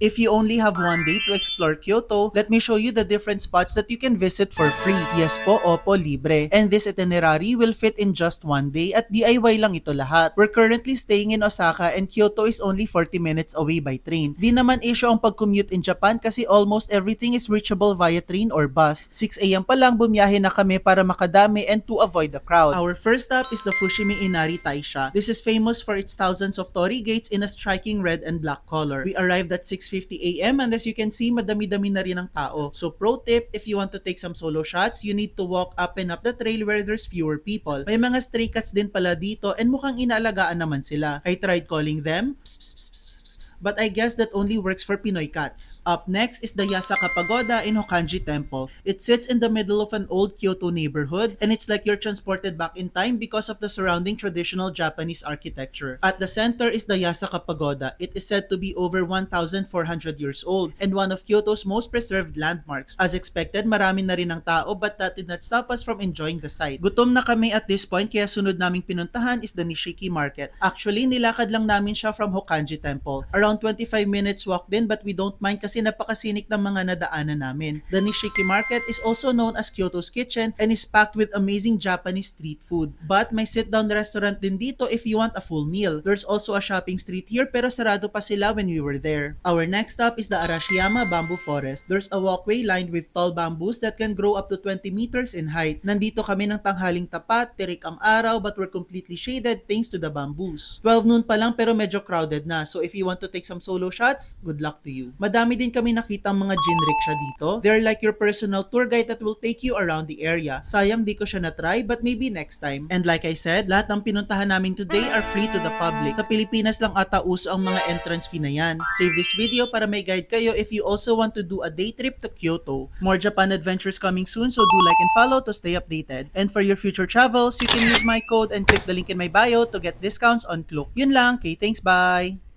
If you only have one day to explore Kyoto, let me show you the different spots that you can visit for free. Yes po, opo, libre. And this itinerary will fit in just one day at DIY lang ito lahat. We're currently staying in Osaka and Kyoto is only 40 minutes away by train. Di naman issue ang pag-commute in Japan kasi almost everything is reachable via train or bus. 6 a.m. pa lang bumiyahe na kami para makadami and to avoid the crowd. Our first stop is the Fushimi Inari Taisha. This is famous for its thousands of torii gates in a striking red and black color. We arrived at 6:50 a.m. and as you can see, madami-dami na rin ang tao. So pro tip, if you want to take some solo shots, you need to walk up and up the trail where there's fewer people. May mga stray cats din pala dito and mukhang inaalagaan naman sila. I tried calling them, but I guess that only works for Pinoy cats. Up next is the Yasaka Pagoda in Hokkanji Temple. It sits in the middle of an old Kyoto neighborhood and it's like you're transported back in time because of the surrounding traditional Japanese architecture. At the center is the Yasaka Pagoda. It is said to be over 1,400 years old and one of Kyoto's most preserved landmarks. As expected, marami na rin ang tao but that did not stop us from enjoying the sight. Gutom na kami at this point kaya sunod naming pinuntahan is the Nishiki Market. Actually, nilakad lang namin siya from Hokkanji Temple. Around 25 minutes walk din but we don't mind kasi napakasinik ng mga nadaanan namin. The Nishiki Market is also known as Kyoto's Kitchen and is packed with amazing Japanese street food. But may sit-down restaurant din dito if you want a full meal. There's also a shopping street here pero sarado pa sila when we were there. Our next stop is the Arashiyama Bamboo Forest. There's a walkway lined with tall bamboos that can grow up to 20 meters in height. Nandito kami ng tanghaling tapat, tirik ang araw but we're completely shaded thanks to the bamboos. 12 noon pa lang pero medyo crowded na. So if you want to take some solo shots, good luck to you. Madami din kami nakitang mga jinrickshaw dito. They're like your personal tour guide that will take you around the area. Sayang di ko siya na-try but maybe next time. And like I said, lahat ng pinuntahan namin today are free to the public. Sa Pilipinas lang ata uso ang mga entrance fee na yan. Save this video para may guide kayo if you also want to do a day trip to Kyoto. More Japan adventures coming soon so do like and follow to stay updated. And for your future travels, you can use my code and click the link in my bio to get discounts on Klook. Yun lang, okay, thanks, bye!